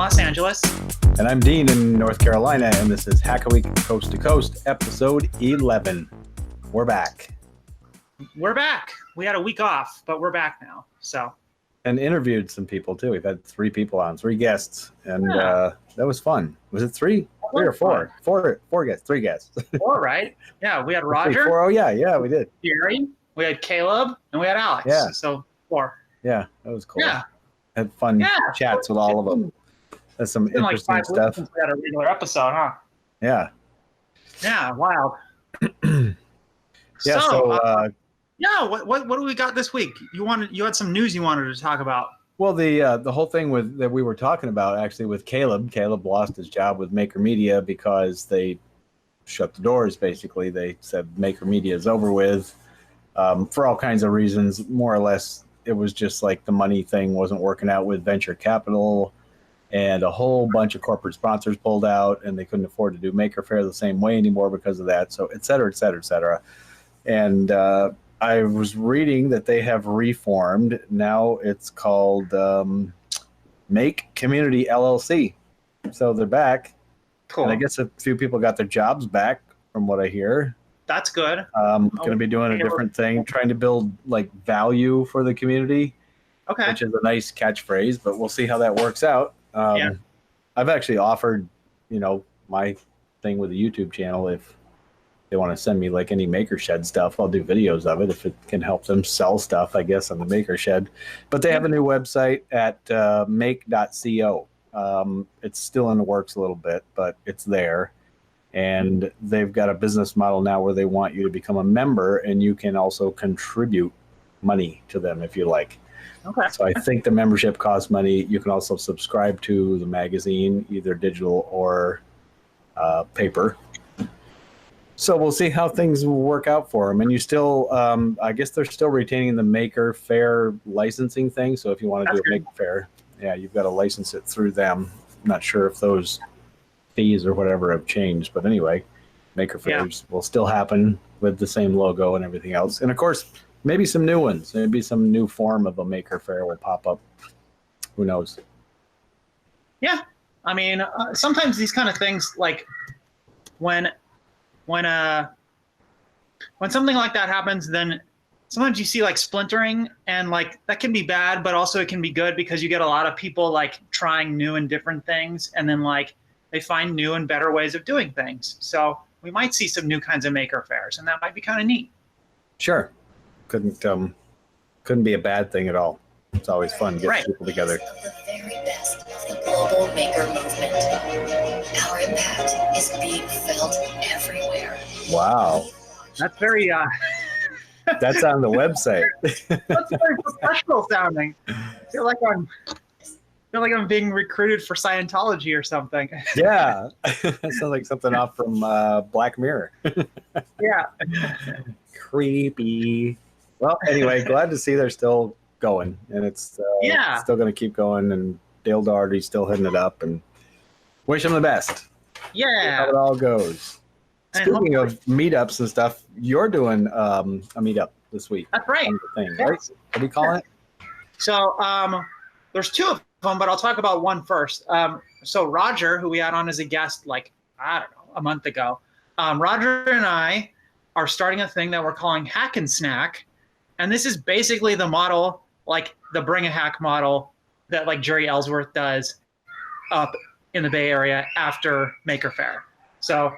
Los Angeles. And I'm Dean in North Carolina, and this is Hackaweek Coast to Coast, episode 11. We're back. We're back. We had a week off, but we're back now. And interviewed some people, too. We've had 3 people on, 3 guests, and that was fun. Was it 3? 3 or 4? 4 guests, 3 guests. 4, right? Yeah, we had Roger. 4, oh, yeah, we did. Jerry, we had Caleb, and we had Alex. Yeah. So 4. Yeah, that was cool. Yeah. Had fun chats with all of them. That's some interesting like 5 stuff. weeks since we had a regular episode, huh? Yeah. Yeah, wild. Yeah, what do we got this week? You had some news you wanted to talk about. Well, the whole thing that we were talking about actually with Caleb lost his job with Maker Media because they shut the doors. Basically, they said Maker Media is over with for all kinds of reasons. More or less, it was just like the money thing wasn't working out with venture capital, and a whole bunch of corporate sponsors pulled out, and they couldn't afford to do Maker Faire the same way anymore because of that. So, et cetera, et cetera, et cetera. And I was reading that they have reformed. Now it's called Make Community LLC. So they're back. Cool. And I guess a few people got their jobs back, from what I hear. That's good. Going to be doing a different thing, trying to build like value for the community. Okay. Which is a nice catchphrase, but we'll see how that works out. I've actually offered, my thing with the YouTube channel. If they want to send me like any Maker Shed stuff, I'll do videos of it if it can help them sell stuff, I guess, on the Maker Shed. But they have a new website at make.co. It's still in the works a little bit, but it's there. And they've got a business model now where they want you to become a member, and you can also contribute money to them if you like. Okay. So I think the membership costs money. You can also subscribe to the magazine, either digital or paper. So we'll see how things will work out for them. And you still, I guess they're still retaining the Maker Faire licensing thing. So if you want to do a Maker Faire, you've got to license it through them. I'm not sure if those fees or whatever have changed. But anyway, Maker Fairs will still happen with the same logo and everything else. And of course, maybe some new ones. Maybe some new form of a Maker Faire will pop up. Who knows? Yeah. I mean, sometimes these kind of things, like when something like that happens, then sometimes you see like splintering, and like that can be bad, but also it can be good because you get a lot of people like trying new and different things, and then like they find new and better ways of doing things. So we might see some new kinds of Maker Fairs, and that might be kind of neat. Sure. Couldn't be a bad thing at all. It's always fun getting people together. The very best of the global maker movement. Our impact is being felt everywhere. Wow. That's very That's on the website. that's very professional sounding. I feel like I'm being recruited for Scientology or something. Yeah. That sounds like something off from Black Mirror. Yeah. Creepy. Well, anyway, glad to see they're still going, and it's still going to keep going, and Dale Doherty's still hitting it up, and wish him the best. Yeah. How it all goes. Speaking of meetups and stuff, you're doing a meetup this week. That's right. Thing, right? What do we call it? So there's 2 of them, but I'll talk about one first. So Roger, who we had on as a guest, like, I don't know, a month ago, Roger and I are starting a thing that we're calling Hack and Snack. And this is basically the model, like the Bring a Hack model that like Jerry Ellsworth does up in the Bay Area after Maker Faire. So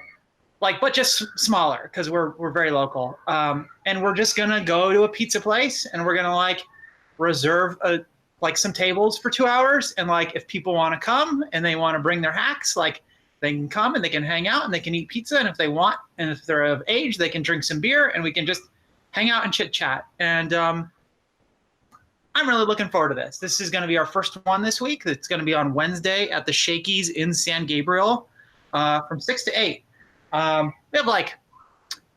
like, but just smaller, because we're very local. And we're just gonna go to a pizza place, and we're gonna like reserve some tables for 2 hours. And like, if people want to come and they want to bring their hacks, like they can come and they can hang out and they can eat pizza. And if they want, and if they're of age, they can drink some beer, and we can just hang out and chit chat. And I'm really looking forward to this. This is going to be our first one this week. It's going to be on Wednesday at the Shakey's in San Gabriel from 6 to 8. We have like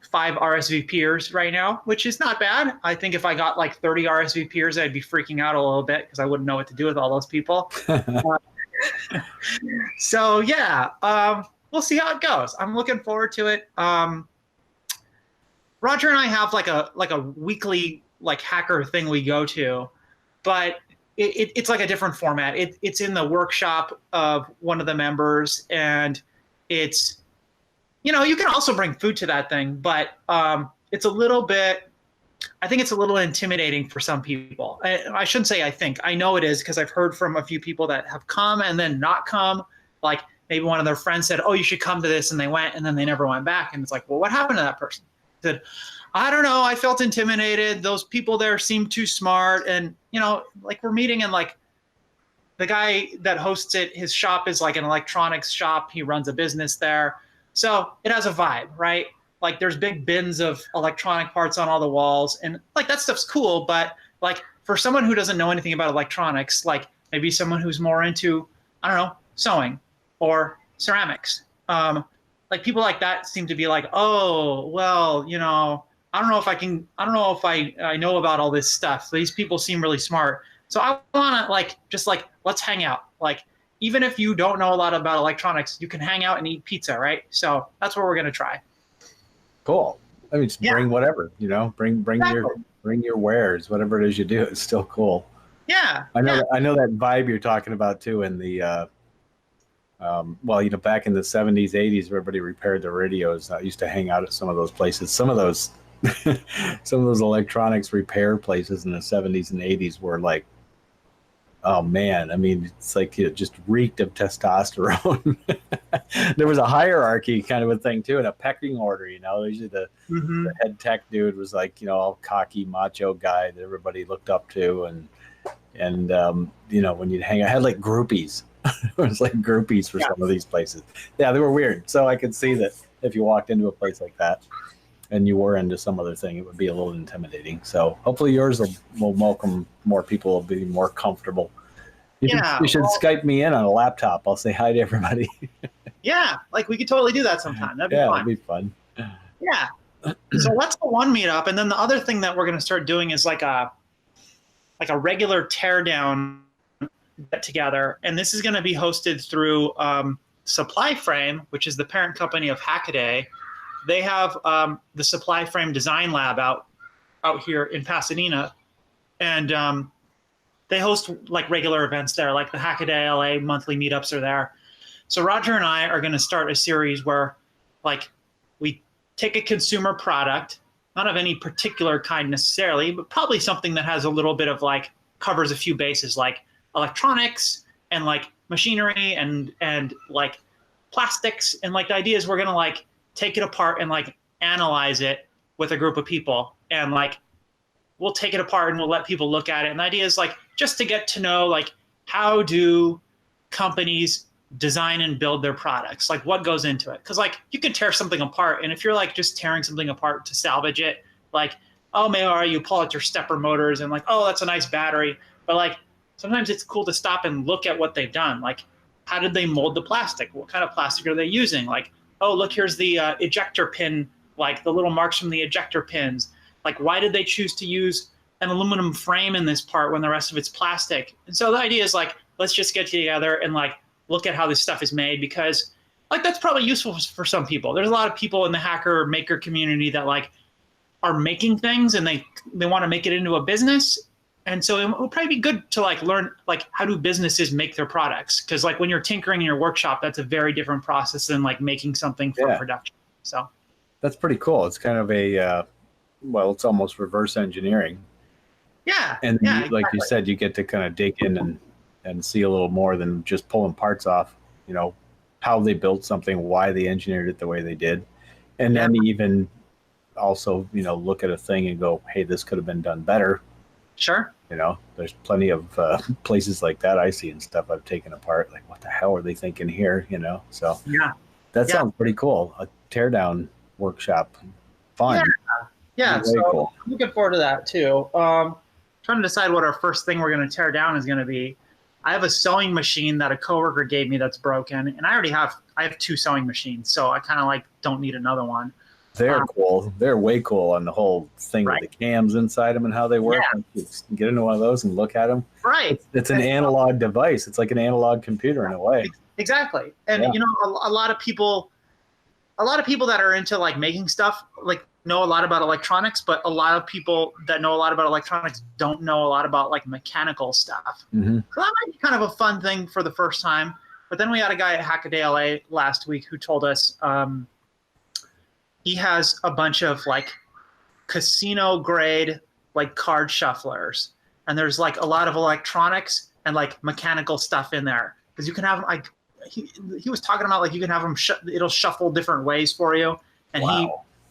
5 RSVPers right now, which is not bad. I think if I got like 30 RSVPers, I'd be freaking out a little bit because I wouldn't know what to do with all those people. So yeah, we'll see how it goes. I'm looking forward to it. Roger and I have like a weekly like hacker thing we go to, but it's like a different format. It's in the workshop of one of the members, and it's, you know, you can also bring food to that thing, but it's a little bit, I think it's a little intimidating for some people. I shouldn't say I think. I know it is, because I've heard from a few people that have come and then not come. Like maybe one of their friends said, oh, you should come to this, and they went, and then they never went back. And it's like, well, what happened to that person? I said, I don't know. I felt intimidated. Those people there seemed too smart. And, you know, like we're meeting, and like the guy that hosts it, his shop is like an electronics shop. He runs a business there. So it has a vibe, right? Like there's big bins of electronic parts on all the walls, and like that stuff's cool. But like for someone who doesn't know anything about electronics, like maybe someone who's more into, I don't know, sewing or ceramics, like people like that seem to be like, oh, well, you know, I don't know if I know about all this stuff. So these people seem really smart. So I want to like, just like, let's hang out. Like, even if you don't know a lot about electronics, you can hang out and eat pizza, right? So that's what we're going to try. Cool. I mean, just bring whatever, you know, bring your wares, whatever it is you do. It's still cool. Yeah. I know that vibe you're talking about too. In the, well, you know, back in the 70s, 80s, everybody repaired their radios. I used to hang out at some of those places. Some of those electronics repair places in the 70s and 80s were like, oh man, I mean, it's like it just reeked of testosterone. There was a hierarchy kind of a thing too, and a pecking order, you know. Usually the head tech dude was like, you know, all cocky macho guy that everybody looked up to, and you know, when you'd hang out, I had like groupies. It was like groupies for some of these places. Yeah, they were weird. So I could see that if you walked into a place like that and you were into some other thing, it would be a little intimidating. So hopefully yours will welcome more people, will be more comfortable. You should Skype me in on a laptop. I'll say hi to everybody. Yeah, like we could totally do that sometime. That'd be fun. That'd be fun. Yeah. So that's the one meetup. And then the other thing that we're going to start doing is like a regular teardown get together. And this is going to be hosted through Supply Frame, which is the parent company of Hackaday. They have the Supply Frame Design Lab out here in Pasadena, and they host like regular events there, like the Hackaday LA monthly meetups are there. So Roger and I are going to start a series where like we take a consumer product, not of any particular kind necessarily, but probably something that has a little bit of like covers a few bases, like electronics and like machinery and like plastics. And like the idea is we're going to like take it apart and like analyze it with a group of people, and like we'll take it apart and we'll let people look at it. And the idea is like just to get to know like how do companies design and build their products, like what goes into it. Because like you can tear something apart, and if you're like just tearing something apart to salvage it, like, oh, maybe you pull out your stepper motors and like, oh, that's a nice battery. But like sometimes it's cool to stop and look at what they've done. Like, how did they mold the plastic? What kind of plastic are they using? Like, oh, look, here's the ejector pin, like the little marks from the ejector pins. Like, why did they choose to use an aluminum frame in this part when the rest of it's plastic? And so the idea is like, let's just get together and like look at how this stuff is made, because like that's probably useful for some people. There's a lot of people in the hacker maker community that like are making things and they want to make it into a business. And so it would probably be good to like learn like how do businesses make their products, because like when you're tinkering in your workshop, that's a very different process than like making something for production. So that's pretty cool. It's kind of a well, it's almost reverse engineering. Yeah. And exactly. Like you said, you get to kind of dig in and see a little more than just pulling parts off, you know, how they built something, why they engineered it the way they did. And then even also, you know, look at a thing and go, hey, this could have been done better. Sure. You know, there's plenty of places like that I see and stuff I've taken apart. Like, what the hell are they thinking here? You know, so that sounds pretty cool. A teardown workshop, fun. Yeah. Very So cool. I'm looking forward to that too. Trying to decide what our first thing we're going to tear down is going to be. I have a sewing machine that a coworker gave me that's broken, and I have 2 sewing machines, so I kind of like don't need another one. They're cool. They're way cool on the whole thing with the cams inside them and how they work. Yeah. Get into one of those and look at them. Right. It's an analog device. It's like an analog computer in a way. Exactly. And you know, a lot of people that are into like making stuff, like know a lot about electronics, but a lot of people that know a lot about electronics don't know a lot about like mechanical stuff. Mm-hmm. So that might be kind of a fun thing for the first time. But then we had a guy at Hackaday LA last week who told us he has a bunch of like casino grade like card shufflers, and there's like a lot of electronics and like mechanical stuff in there because you can have like he was talking about like you can have them it'll shuffle different ways for you, and he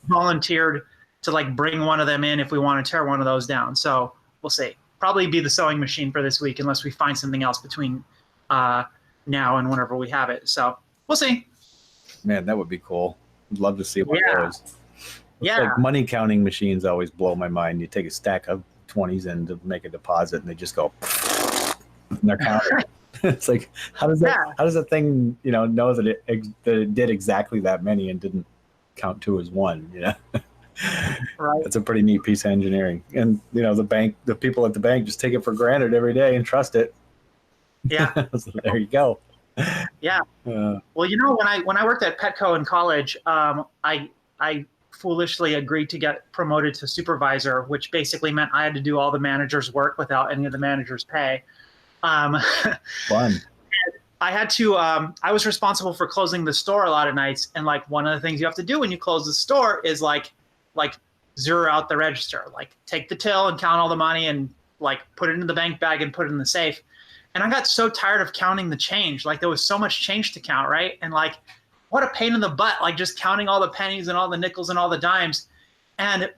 volunteered to like bring one of them in if we want to tear one of those down. So we'll see. Probably be the sewing machine for this week unless we find something else between now and whenever we have it. So we'll see. Man, that would be cool. I'd love to see one of those. Yeah. Like money counting machines always blow my mind. You take a stack of 20s in to make a deposit and they just go and they're counting. It's like, how does that thing, know that it did exactly that many and didn't count two as one, Right. It's a pretty neat piece of engineering. And the people at the bank just take it for granted every day and trust it. Yeah. So there you go. Yeah. Well, when I worked at Petco in college, I foolishly agreed to get promoted to supervisor, which basically meant I had to do all the manager's work without any of the manager's pay. Fun. I had to. I was responsible for closing the store a lot of nights, and like one of the things you have to do when you close the store is like zero out the register, like take the till and count all the money and like put it in the bank bag and put it in the safe. And I got so tired of counting the change. Like there was so much change to count, right? And like, what a pain in the butt, like just counting all the pennies and all the nickels and all the dimes. And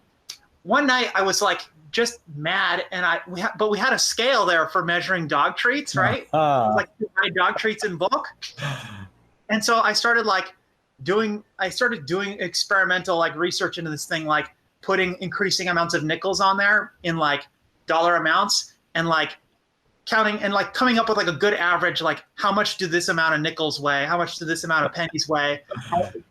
one night I was like just mad, and we had a scale there for measuring dog treats, right? It was like to buy dog treats in bulk. And so I started doing experimental like research into this thing, like putting increasing amounts of nickels on there in like dollar amounts and like counting and like coming up with like a good average, like how much do this amount of nickels weigh? How much do this amount of pennies weigh?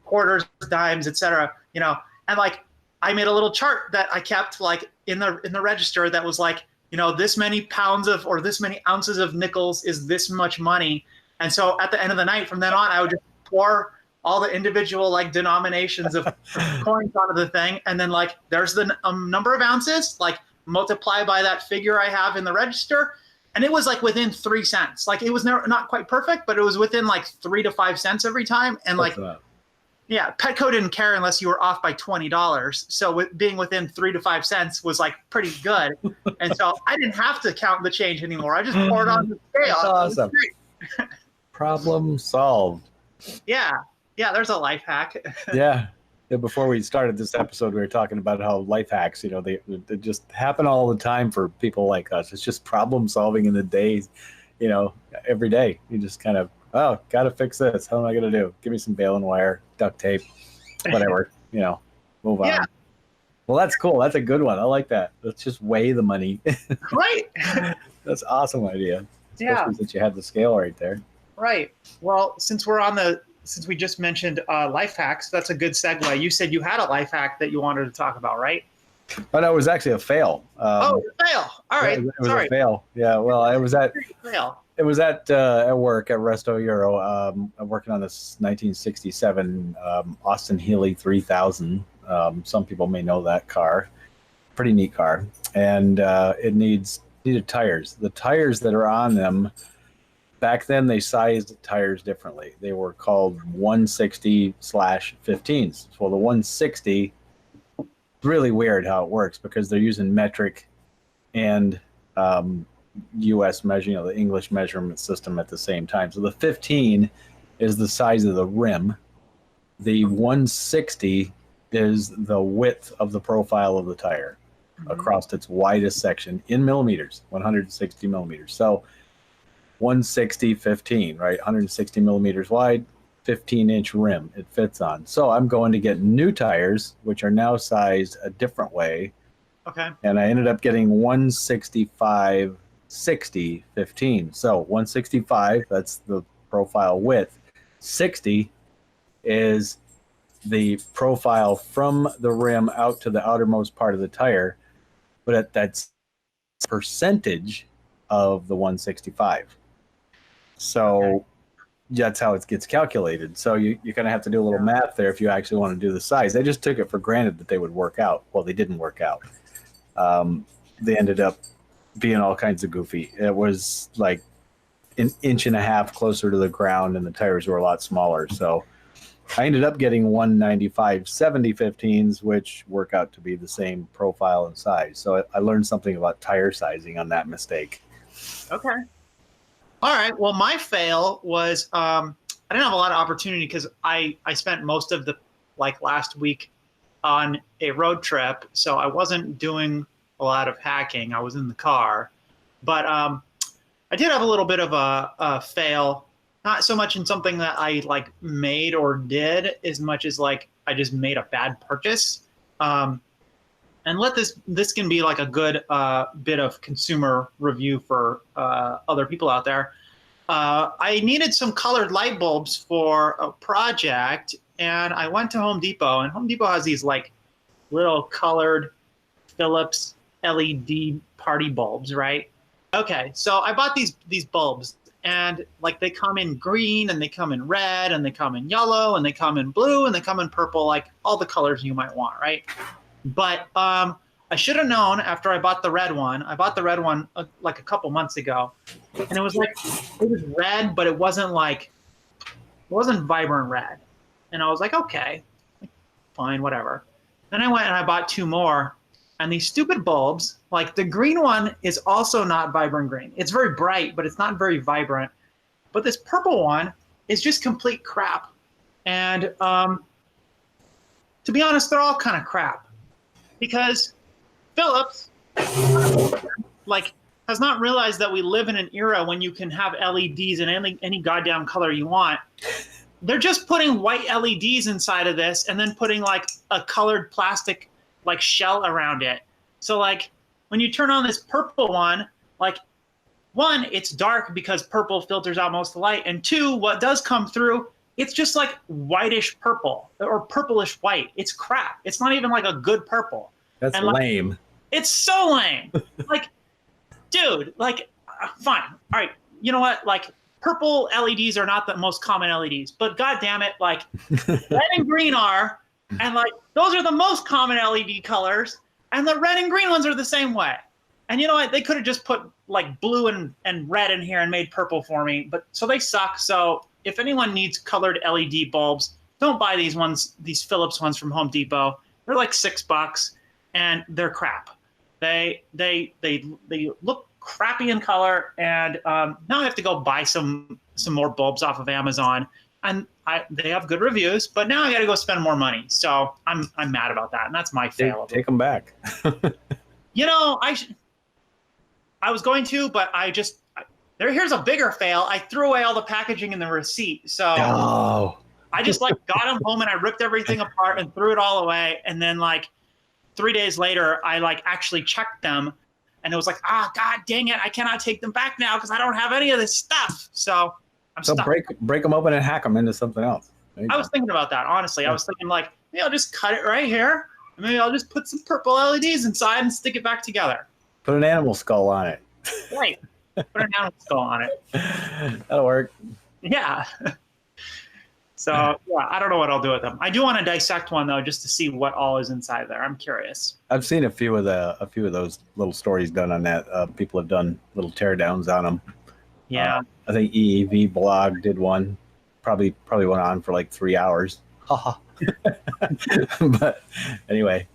Quarters, dimes, etc. And like I made a little chart that I kept like in the register that was like, this many pounds of or this many ounces of nickels is this much money. And so at the end of the night, from then on, I would just pour all the individual like denominations of coins onto the thing, and then like there's the number of ounces, like multiply by that figure I have in the register. And it was like within 3 cents. Like it was not quite perfect, but it was within like 3 to 5 cents every time. And like, yeah, Petco didn't care unless you were off by $20. So being within 3 to 5 cents was like pretty good. And so I didn't have to count the change anymore. I just poured on the scale. That's awesome. Problem solved. Yeah. Yeah. There's a life hack. Yeah. Before we started this episode, we were talking about how life hacks, they just happen all the time for people like us. It's just problem solving in the days, every day. You just kind of, got to fix this. How am I going to do? Give me some baling wire, duct tape, whatever, move on. Yeah. Well, that's cool. That's a good one. I like that. Let's just weigh the money. Right. That's an awesome idea. Yeah. Especially since you had the scale right there. Right. Well, since we just mentioned life hacks, that's a good segue. You said you had a life hack that you wanted to talk about, right? Oh, no, it was actually a fail. A fail. All right. It was a fail. Yeah. Well, it was at fail. It was at work at Resto Euro. I'm working on this 1967 Austin Healey 3000. Some people may know that car. Pretty neat car, and it needed tires. The tires that are on them. Back then, they sized tires differently. They were called 160/15s. Well, the 160, really weird how it works because they're using metric and U.S. measuring, the English measurement system at the same time. So the 15 is the size of the rim. The 160 is the width of the profile of the tire across its widest section in millimeters, 160 millimeters. So 160/15, right? 160 millimeters wide, 15-inch rim it fits on. So I'm going to get new tires, which are now sized a different way. Okay. And I ended up getting 165/60/15. So 165, that's the profile width. 60 is the profile from the rim out to the outermost part of the tire, but that's percentage of the 165. So that's how it gets calculated. So you kind of have to do a little math there if you actually want to do the size. They just took it for granted that they would work out. Well, they didn't work out. They ended up being all kinds of goofy. It was like an inch and a half closer to the ground, and the tires were a lot smaller. So I ended up getting 195/70 15s, which work out to be the same profile and size. So I learned something about tire sizing on that mistake. Okay. All right. Well, my fail was I didn't have a lot of opportunity because I spent most of the last week on a road trip, so I wasn't doing a lot of hacking. I was in the car, but I did have a little bit of a fail. Not so much in something that I made or did, as much as I just made a bad purchase. And this can be a good bit of consumer review for other people out there. I needed some colored light bulbs for a project, and I went to Home Depot, and Home Depot has these little colored Philips LED party bulbs, right? Okay, so I bought these bulbs, and they come in green, and they come in red, and they come in yellow, and they come in blue, and they come in purple, all the colors you might want, right? But I should have known after I bought the red one. I bought the red one a couple months ago, and it was red, but it wasn't vibrant red. And I was like, okay, fine, whatever. Then I went and I bought two more, and these stupid bulbs, the green one is also not vibrant green. It's very bright, but it's not very vibrant. But this purple one is just complete crap. And to be honest, they're all kind of crap. Because Philips has not realized that we live in an era when you can have LEDs in any goddamn color you want. They're just putting white LEDs inside of this and then putting a colored plastic shell around it. So when you turn on this purple one, one, it's dark because purple filters out most of the light, and two, what does come through, it's just whitish purple or purplish white. It's crap. It's not even a good purple. That's lame. It's so lame. Dude, fine. All right. You know what? Purple LEDs are not the most common LEDs, but God damn it, red and green are, and those are the most common LED colors, and the red and green ones are the same way. And you know what? They could have just put blue and red in here and made purple for me, but so they suck. So if anyone needs colored LED bulbs, don't buy these Philips ones from Home Depot. They're $6, and they're crap. They look crappy in color, and now I have to go buy some more bulbs off of Amazon. And they have good reviews, but now I got to go spend more money. So I'm mad about that, and that's my fail. Take them back. I was going to, but here's a bigger fail. I threw away all the packaging and the receipt. So I just got them home, and I ripped everything apart and threw it all away. And then 3 days later, I actually checked them, and it was God dang it, I cannot take them back now because I don't have any of this stuff. So I'm stuck. break them open and hack them into something else. I was thinking about that, honestly. Yeah. I was thinking maybe I'll just cut it right here, and maybe I'll just put some purple LEDs inside and stick it back together. Put an animal skull on it. Right. Put an animal skull on it. That'll work. Yeah. So yeah, I don't know what I'll do with them. I do want to dissect one though, just to see what all is inside there. I'm curious. I've seen a few of those little stories done on that. People have done little teardowns on them. Yeah. I think EEV blog did one. Probably went on for 3 hours. But anyway,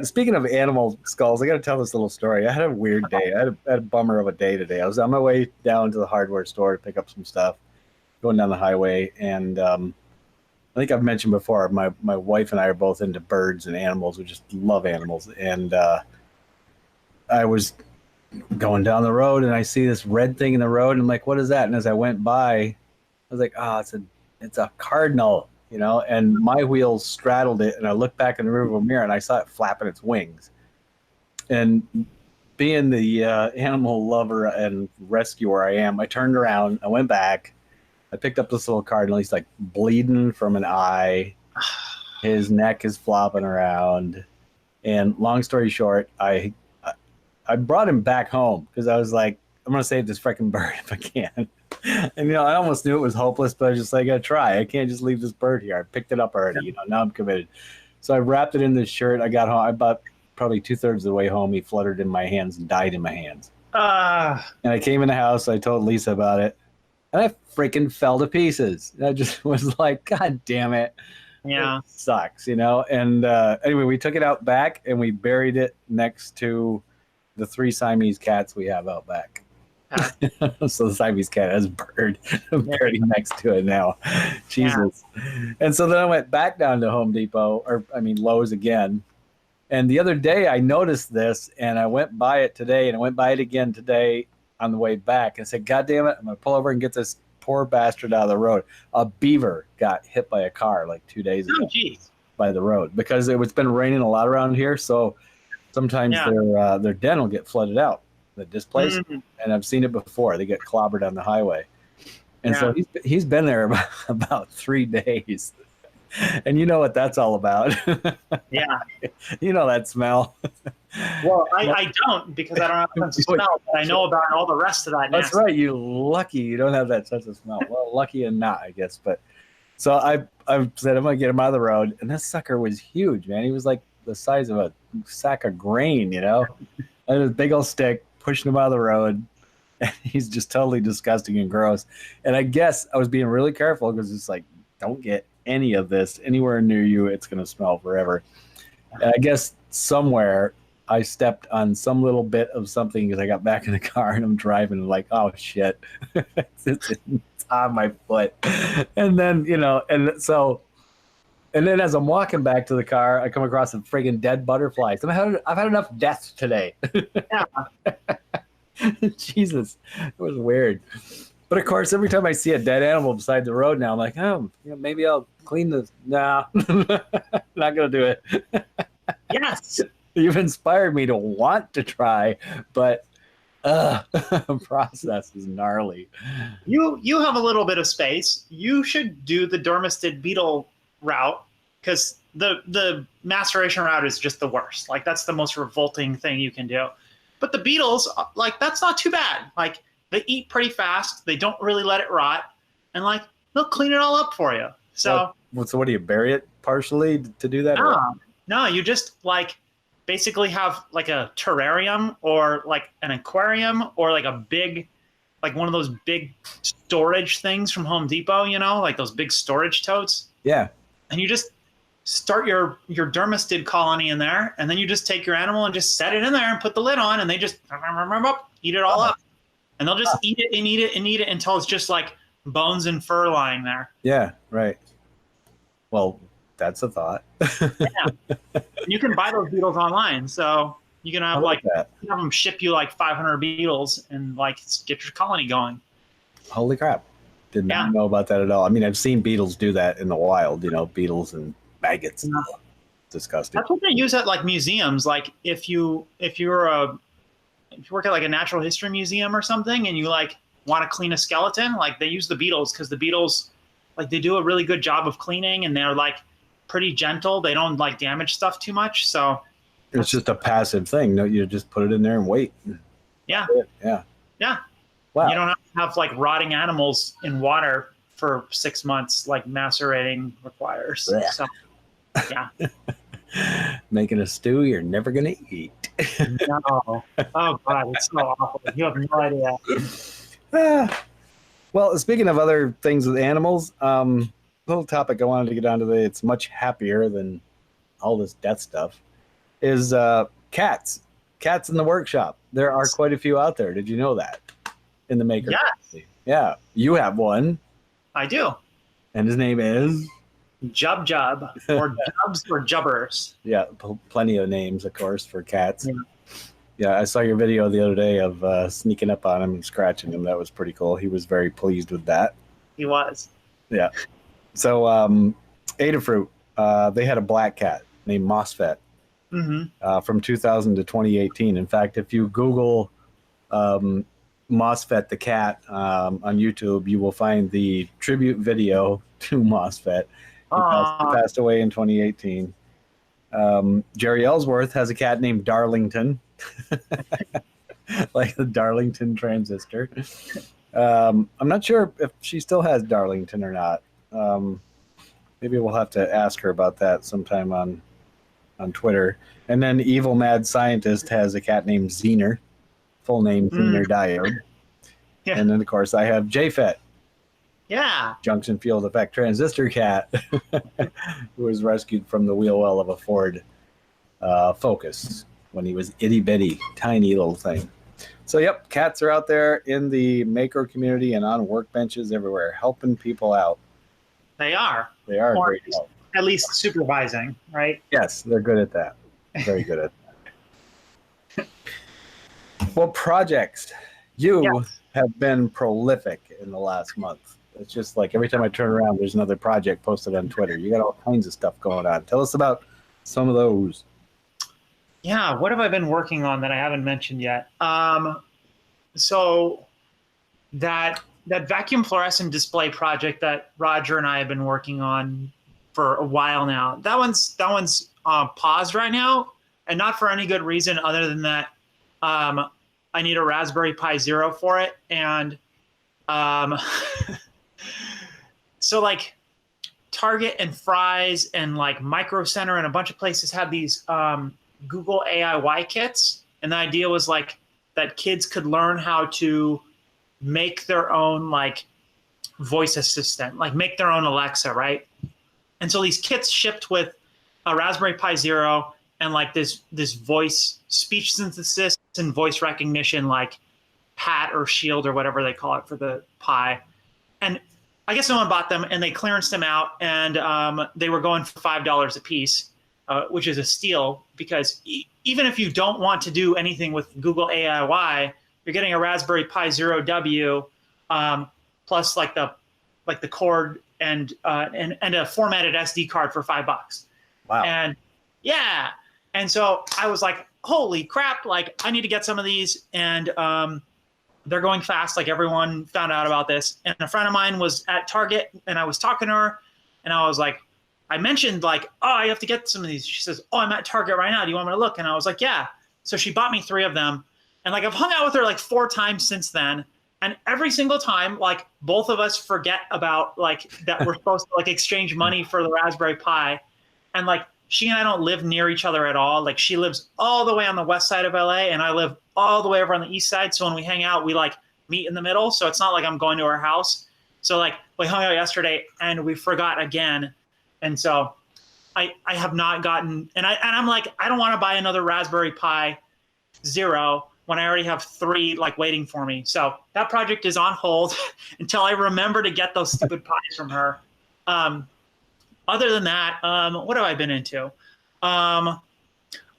speaking of animal skulls, I got to tell this little story. I had a weird day. I had a bummer of a day today. I was on my way down to the hardware store to pick up some stuff, going down the highway, and I think I've mentioned before, my wife and I are both into birds and animals. We just love animals. And I was going down the road, and I see this red thing in the road, and I'm like, what is that? And as I went by, I was like, it's a cardinal, and my wheels straddled it, and I looked back in the rearview mirror, and I saw it flapping its wings. And being the animal lover and rescuer I am, I turned around, I went back, I picked up this little cardinal. He's bleeding from an eye. His neck is flopping around. And long story short, I brought him back home because I was like, I'm going to save this freaking bird if I can. And I almost knew it was hopeless, but I was just like, I gotta try. I can't just leave this bird here. I picked it up already. Now I'm committed. So I wrapped it in this shirt. I got home. I about probably 2/3 of the way home. He fluttered in my hands and died in my hands. And I came in the house. I told Lisa about it, and I freaking fell to pieces. I just was like, God damn it. Yeah. It sucks, And anyway, we took it out back and we buried it next to the 3 Siamese cats we have out back. So the Siamese cat has a bird buried next to it now. Jesus. Yeah. And so then I went back down to Home Depot, Lowe's again. And the other day I noticed this, and I went by it today, and I went by it again today on the way back. And said, God damn it, I'm going to pull over and get this poor bastard out of the road. A beaver got hit by a car like 2 days ago by the road because it's been raining a lot around here. So sometimes their den will get flooded out, the displaced. And I've seen it before. They get clobbered on the highway. And so he's been there about 3 days. And you know what that's all about. Yeah. You know that smell. Well, I don't, because I don't have a sense of smell, but I know about all the rest of that. That's right. You lucky you don't have that sense of smell. Well, lucky and not, I guess. But so I said I'm gonna get him out of the road, and this sucker was huge, man. He was like the size of a sack of grain, And a big old stick pushing him out of the road. And he's just totally disgusting and gross. And I guess I was being really careful because it's like, don't get any of this anywhere near you. It's gonna smell forever. And I guess somewhere I stepped on some little bit of something because I got back in the car and I'm driving like, oh shit, it's on my foot. And then, and then as I'm walking back to the car, I come across some friggin' dead butterflies. I've had enough deaths today. Jesus, it was weird. But of course, every time I see a dead animal beside the road now, I'm like, maybe I'll clean this. Nah, not gonna do it. Yes. You've inspired me to want to try, but process is gnarly. You have a little bit of space. You should do the dermestid beetle route, because the maceration route is just the worst. Like, that's the most revolting thing you can do. But the beetles, like, that's not too bad. Like, they eat pretty fast. They don't really let it rot, and like, they'll clean it all up for you. So what do you bury it partially to do that? No, you just basically have like a terrarium or like an aquarium or like a big, like one of those big storage things from Home Depot, like those big storage totes. Yeah. And you just start your dermestid colony in there, and then you just take your animal and just set it in there and put the lid on, and they just eat it all up. And they'll just eat it and eat it and eat it until it's just like bones and fur lying there. Yeah, right. Well, that's a thought. Yeah. You can buy those beetles online. So you can have have them ship you like 500 beetles and get your colony going. Holy crap. Did not know about that at all. I mean, I've seen beetles do that in the wild, beetles and maggots. Yeah. Disgusting. That's what they use at museums. Like if you work at a natural history museum or something and you want to clean a skeleton, they use the beetles, because the beetles they do a really good job of cleaning, and they're pretty gentle. They don't damage stuff too much. So it's just a passive thing. No, you just put it in there and wait. Yeah. Yeah. Yeah. Wow. You don't have to have rotting animals in water for 6 months like macerating requires. Yeah. So yeah. Making a stew you're never gonna eat. No. Oh God, it's so awful. You have no idea. Well, speaking of other things with animals, little topic I wanted to get on today, it's much happier than all this death stuff, is cats. Cats in the workshop. There are quite a few out there. Did you know that? In the maker. Yes. Yeah. You have one. I do. And his name is? Jub, or Jubs, or Jubbers. Yeah, plenty of names, of course, for cats. Yeah, I saw your video the other day of sneaking up on him and scratching him. That was pretty cool. He was very pleased with that. He was. Yeah. So Adafruit, they had a black cat named Mosfet from 2000 to 2018. In fact, if you Google Mosfet the cat on YouTube, you will find the tribute video to Mosfet. He passed away in 2018. Jerry Ellsworth has a cat named Darlington, like the Darlington transistor. I'm not sure if she still has Darlington or not. Maybe we'll have to ask her about that sometime on Twitter. And then Evil Mad Scientist has a cat named Zener, full name Zener Diode. Yeah. And then, of course, I have JFET, Yeah. Junction Field Effect Transistor Cat, who was rescued from the wheel well of a Ford Focus when he was itty bitty, tiny little thing. So, yep, cats are out there in the maker community and on workbenches everywhere, helping people out. They are. They are Or great help. at least supervising, right? Yes, they're good at that. Very good at that. Well, projects. You have been prolific in the last month. It's just like every time I turn around, there's another project posted on Twitter. You got all kinds of stuff going on. Tell us about some of those. Yeah, what have I been working on that I haven't mentioned yet? So that vacuum fluorescent display project that Roger and I have been working on for a while now. That one's paused right now, and not for any good reason other than that I need a Raspberry Pi Zero for it, and so like Target and Fry's and like Micro Center and a bunch of places had these Google AIY kits, and the idea was like that kids could learn how to make their own like voice assistant, like make their own Alexa, right? And so these kits shipped with a Raspberry Pi Zero and like this voice speech synthesis and voice recognition like hat or shield or whatever they call it for the Pi. And I guess someone bought them and they clearanced them out, and they were going for $5 a piece, which is a steal because even if you don't want to do anything with Google AIY, you're getting a Raspberry Pi Zero W plus like the cord and a formatted SD card for $5. Wow. And yeah, and so I was like, holy crap! Like I need to get some of these, and they're going fast. Like everyone found out about this, and a friend of mine was at Target, and I was talking to her, and I was like, I mentioned like, oh, I have to get some of these. She says, oh, I'm at Target right now. Do you want me to look? And I was like, yeah. So she bought me 3 of them. And like I've hung out with her like 4 times since then. And every single time, like both of us forget about like that we're supposed to like exchange money for the Raspberry Pi. And like she and I don't live near each other at all. Like she lives all the way on the west side of LA and I live all the way over on the east side. So when we hang out, we like meet in the middle. So it's not like I'm going to her house. So like we hung out yesterday and we forgot again. And so I have not gotten, and I'm like, I don't want to buy another Raspberry Pi Zero when I already have 3 like waiting for me. So that project is on hold until I remember to get those stupid pies from her. Other than that, what have I been into? I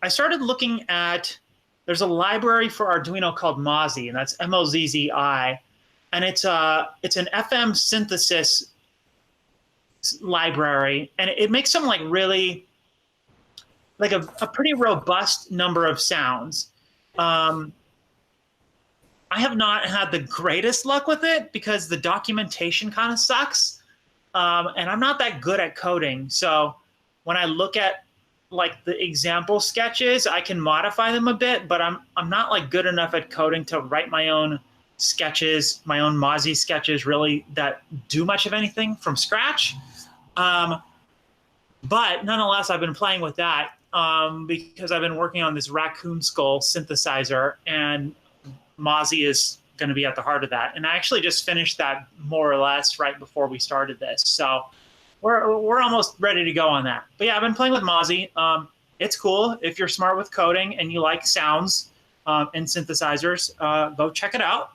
started looking at, there's a library for Arduino called Mozzie, and that's Mozzi, and it's an FM synthesis library, and it makes some like really like a pretty robust number of sounds. I have not had the greatest luck with it because the documentation kind of sucks, and I'm not that good at coding. So when I look at like the example sketches, I can modify them a bit, but I'm not like good enough at coding to write my own sketches, my own Mozzie sketches, really that do much of anything from scratch. But nonetheless, I've been playing with that because I've been working on this raccoon skull synthesizer, and Mozzie is going to be at the heart of that. And I actually just finished that more or less right before we started this. So we're almost ready to go on that. But yeah, I've been playing with Mozzie. It's cool. If you're smart with coding and you like sounds and synthesizers, go check it out.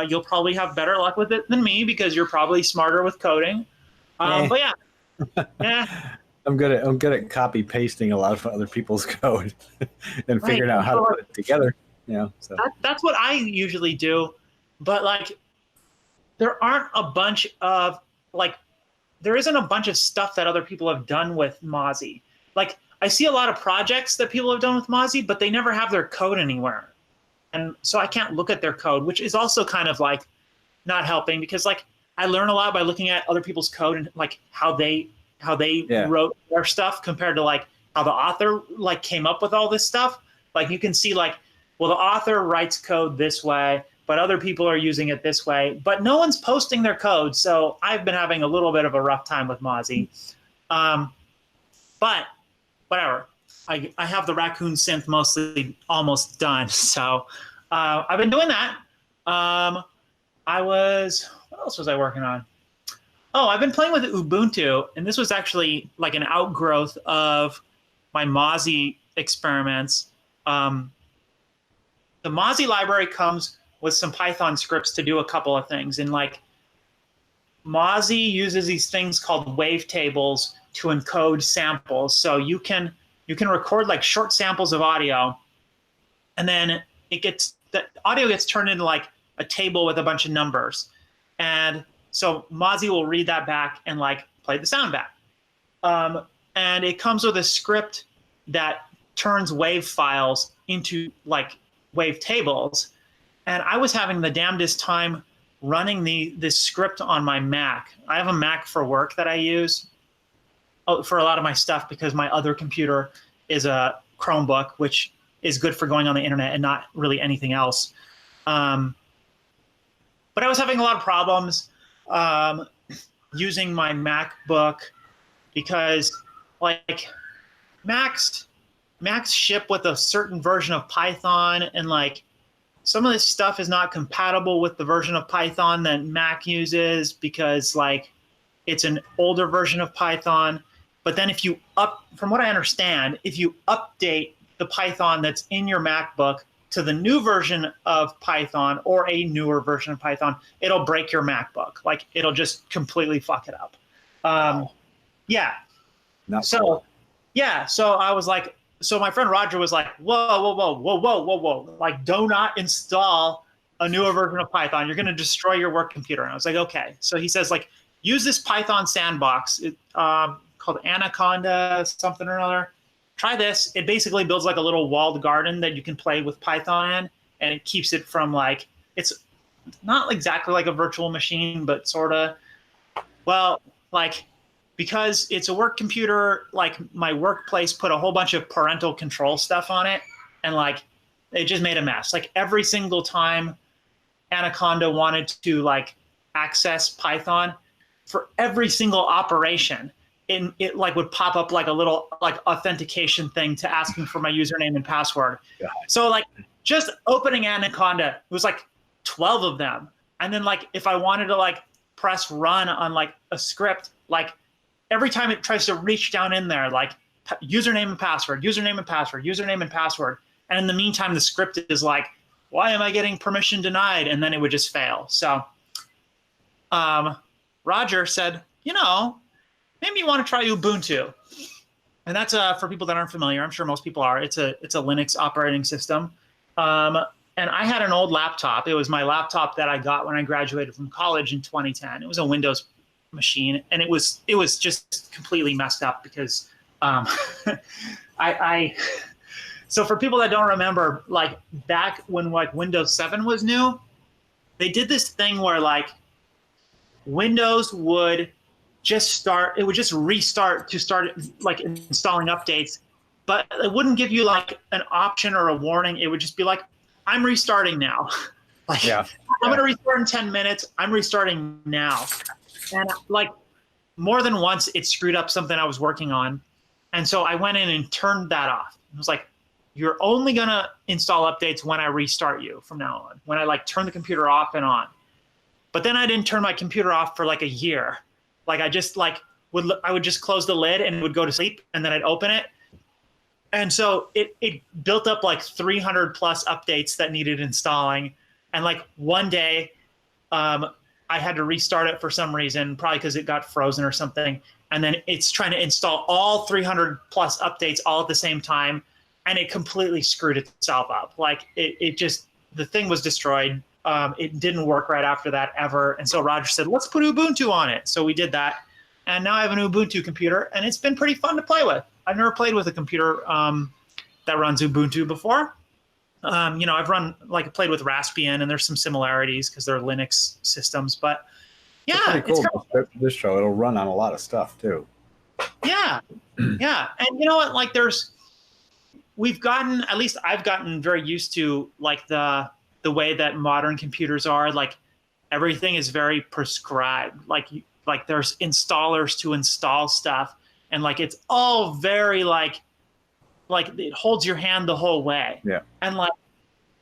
You'll probably have better luck with it than me because you're probably smarter with coding. But yeah. I'm good at copy pasting a lot of other people's code and figuring out how to put it together. So that's what I usually do. But like, there aren't a bunch of like, there isn't a bunch of stuff that other people have done with Mozzie. Like, I see a lot of projects that people have done with Mozzie, but they never have their code anywhere. And so I can't look at their code, which is also kind of like not helping because like I learn a lot by looking at other people's code and like how they wrote their stuff compared to like how the author like came up with all this stuff. Like you can see like, well, the author writes code this way, but other people are using it this way. But no one's posting their code, so I've been having a little bit of a rough time with Mozzie. But whatever. I have the Raccoon synth mostly almost done, so I've been doing that. What else was I working on? Oh, I've been playing with Ubuntu, and this was actually like an outgrowth of my Mozzie experiments. The Mozzie library comes with some Python scripts to do a couple of things. And like Mozzie uses these things called wavetables to encode samples. So you can record like short samples of audio, and then the audio gets turned into like a table with a bunch of numbers. And so Mozzie will read that back and like play the sound back. And it comes with a script that turns wave files into like wave tables. And I was having the damnedest time running this script on my Mac. I have a Mac for work that I use for a lot of my stuff because my other computer is a Chromebook, which is good for going on the internet and not really anything else. But I was having a lot of problems using my MacBook because like Macs ship with a certain version of Python, and like some of this stuff is not compatible with the version of Python that Mac uses because like it's an older version of Python. But then from what I understand, if you update the Python that's in your MacBook to the new version of Python or a newer version of Python, it'll break your MacBook. Like it'll just completely fuck it up. Yeah. So I was like, so my friend Roger was like, whoa. Like, do not install a newer version of Python. You're going to destroy your work computer. And I was like, okay. So he says, like, use this Python sandbox called Anaconda something or another. Try this. It basically builds like a little walled garden that you can play with Python in, and it keeps it from like, it's not exactly like a virtual machine, but sort of. Well, like, because it's a work computer, like my workplace put a whole bunch of parental control stuff on it, and like it just made a mess. Like every single time Anaconda wanted to like access Python, for every single operation, it like would pop up like a little like authentication thing to asking for my username and password. God. So like just opening Anaconda, it was like 12 of them. And then like if I wanted to like press run on like a script, like every time it tries to reach down in there, like username and password. And in the meantime, the script is like, why am I getting permission denied? And then it would just fail. So Roger said, maybe you want to try Ubuntu. And that's for people that aren't familiar. I'm sure most people are. It's a Linux operating system. And I had an old laptop. It was my laptop that I got when I graduated from college in 2010. It was a Windows machine, and it was just completely messed up because so for people that don't remember, like back when like Windows 7 was new, they did this thing where like Windows would just restart to start like installing updates, but it wouldn't give you like an option or a warning. It would just be like, I'm restarting now. I'm going to restart in 10 minutes. I'm restarting now. And like more than once, it screwed up something I was working on. And so I went in and turned that off. It was like, you're only going to install updates when I restart you from now on, when I like turn the computer off and on. But then I didn't turn my computer off for like a year. Like I just like I would just close the lid and would go to sleep, and then I'd open it. And so it built up like 300 plus updates that needed installing. And like one day I had to restart it for some reason, probably because it got frozen or something. And then it's trying to install all 300 plus updates all at the same time. And it completely screwed itself up. Like it just, the thing was destroyed. It didn't work right after that ever. And so Roger said, let's put Ubuntu on it. So we did that. And now I have an Ubuntu computer, and it's been pretty fun to play with. I've never played with a computer that runs Ubuntu before. I've played with Raspbian, and there's some similarities because they're Linux systems. But yeah, it's pretty cool. This show, it'll run on a lot of stuff too. Yeah, yeah. And you know what? Like I've gotten very used to like the the way that modern computers are, like everything is very prescribed. Like there's installers to install stuff, and like it's all very like it holds your hand the whole way. Yeah. And like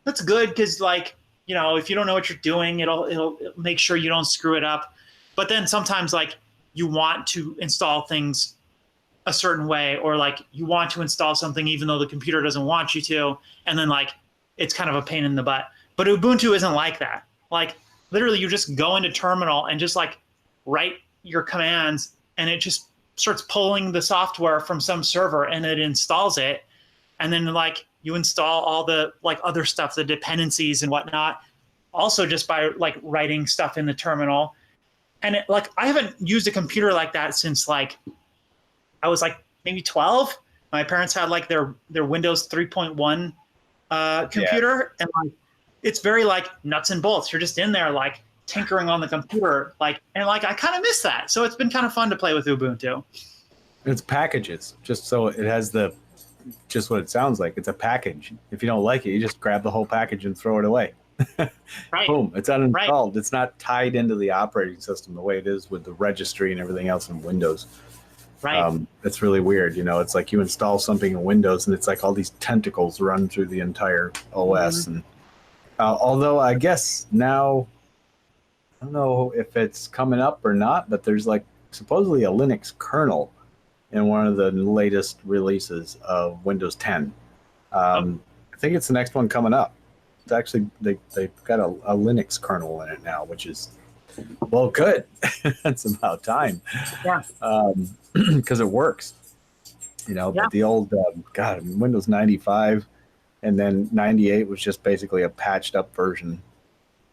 that's good because like, you know, if you don't know what you're doing, it'll make sure you don't screw it up. But then sometimes like you want to install things a certain way, or like you want to install something even though the computer doesn't want you to, and then like it's kind of a pain in the butt. But Ubuntu isn't like that. Like literally you just go into terminal and just like write your commands, and it just starts pulling the software from some server and it installs it. And then like you install all the like other stuff, the dependencies and whatnot, also just by like writing stuff in the terminal. And it, like I haven't used a computer like that since like I was like maybe 12. My parents had like their Windows 3.1 computer, and like it's very like nuts and bolts. You're just in there like tinkering on the computer, like, and like I kind of miss that. So it's been kind of fun to play with Ubuntu. It's packages, just so it has just what it sounds like. It's a package. If you don't like it, you just grab the whole package and throw it away. Right. Boom, it's uninstalled. Right. It's not tied into the operating system the way it is with the registry and everything else in Windows. Right. It's really weird. You know, it's like you install something in Windows and it's like all these tentacles run through the entire OS. And although I guess now, I don't know if it's coming up or not, but there's like supposedly a Linux kernel in one of the latest releases of Windows 10. I think it's the next one coming up. It's actually, they've got a Linux kernel in it now, which is, well, good. It's about time. Yeah. Because it works. You know, Yeah. but the old, Windows 95 and then 98 was just basically a patched up version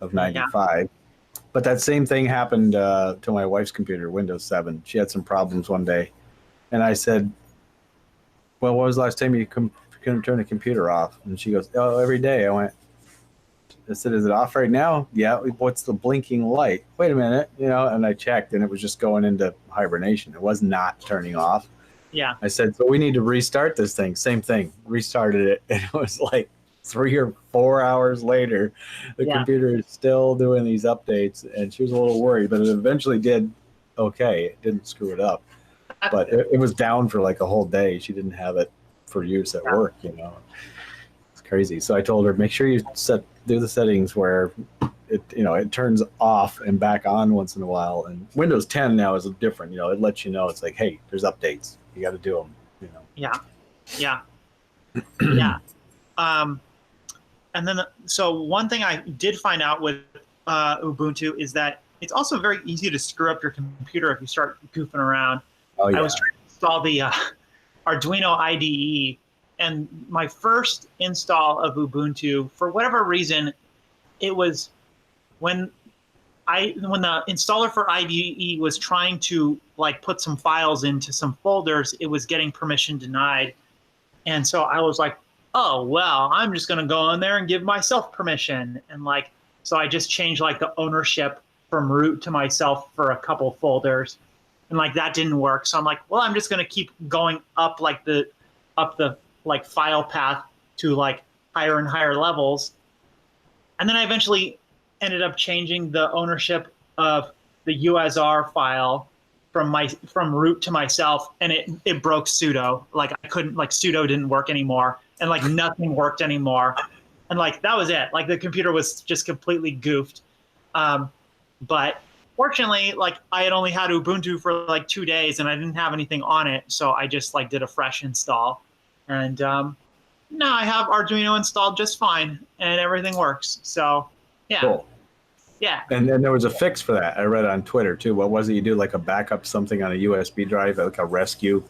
of 95. Yeah. But that same thing happened to my wife's computer, Windows 7. She had some problems one day. And I said, well, when was the last time you couldn't turn the computer off? And she goes, oh, every day. I said, is it off right now? Yeah. What's the blinking light? Wait a minute. You know, and I checked and it was just going into hibernation. It was not turning off. Yeah. I said, so we need to restart this thing. Same thing. Restarted it. And it was like 3 or 4 hours later, the computer is still doing these updates. And she was a little worried, but it eventually did okay. It didn't screw it up. But it was down for like a whole day. She didn't have it for use at work, you know. It's crazy. So I told her, make sure you do the settings where it turns off and back on once in a while. And Windows 10 now is different. You know, it lets you know, it's like, hey, there's updates. You got to do them. You know. Yeah. Yeah. And then, so one thing I did find out with Ubuntu is that it's also very easy to screw up your computer if you start goofing around. Oh, yeah. I was trying to install the Arduino IDE, and my first install of Ubuntu, for whatever reason, it was when the installer for IDE was trying to like put some files into some folders, it was getting permission denied. And so I was like, oh, well, I'm just going to go in there and give myself permission. And like, so I just changed like the ownership from root to myself for a couple folders. And like that didn't work. So I'm like, well, I'm just going to keep going up the like file path to like higher and higher levels. And then I eventually ended up changing the ownership of the USR file from root to myself, and it broke sudo. Like I couldn't, like sudo didn't work anymore, and like nothing worked anymore. And like that was it. Like the computer was just completely goofed. But fortunately, like I had only had Ubuntu for like 2 days and I didn't have anything on it. So I just like did a fresh install, and now I have Arduino installed just fine and everything works. So yeah. Cool. Yeah. And then there was a fix for that. I read on Twitter too. What was it? You do like a backup something on a USB drive, like a rescue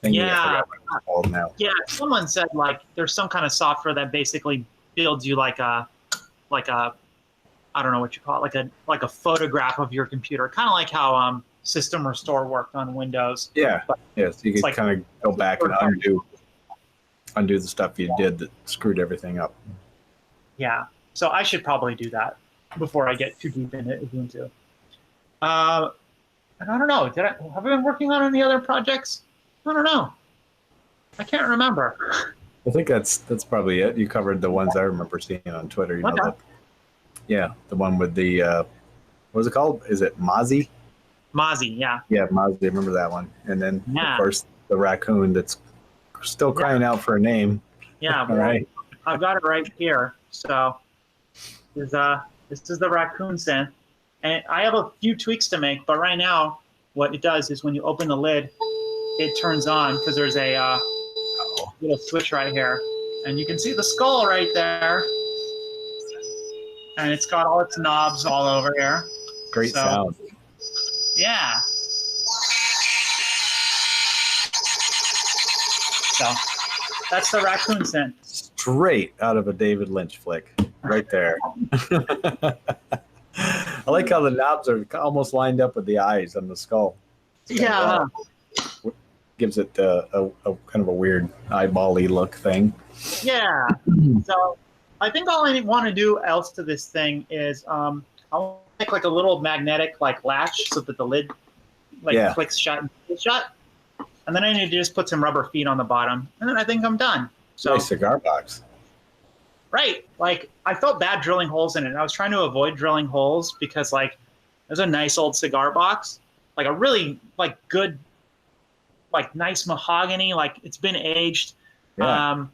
thing. Yeah. What it's called now. Yeah. Someone said like there's some kind of software that basically builds you like a I don't know what you call it, like a photograph of your computer, kind of like how System Restore worked on Windows. Yeah. But yeah. So you can like, kind of go back and undo the stuff you did that screwed everything up. Yeah. So I should probably do that before I get too deep into Ubuntu. And I don't know. Have I been working on any other projects? I don't know. I can't remember. I think that's probably it. You covered the ones I remember seeing on Twitter. You know, Okay. the one with the what was it called? Is it Mozzie? Mozzie, yeah. Yeah, Mozzie. I remember that one. And then of Yeah. course the raccoon that's still crying out for a name. Yeah. All Well, right. I've got it right here. So this is the raccoon scent. And I have a few tweaks to make, but right now what it does is when you open the lid, it turns on because there's a little switch right here. And you can see the skull right there. And it's got all its knobs all over here. Great sound. Yeah. So that's the raccoon scent. Straight out of a David Lynch flick, right there. I like how the knobs are almost lined up with the eyes on the skull. Yeah. Gives it a kind of a weird eyeball-y look thing. Yeah. So I think all I want to do else to this thing is I'll make like a little magnetic like latch so that the lid clicks shut and stays shut. And then I need to just put some rubber feet on the bottom. And then I think I'm done. So Nice cigar box. right. Like I felt bad drilling holes in it. I was trying to avoid drilling holes because like there's a nice old cigar box, like a really like good, like nice mahogany, like it's been aged. Yeah.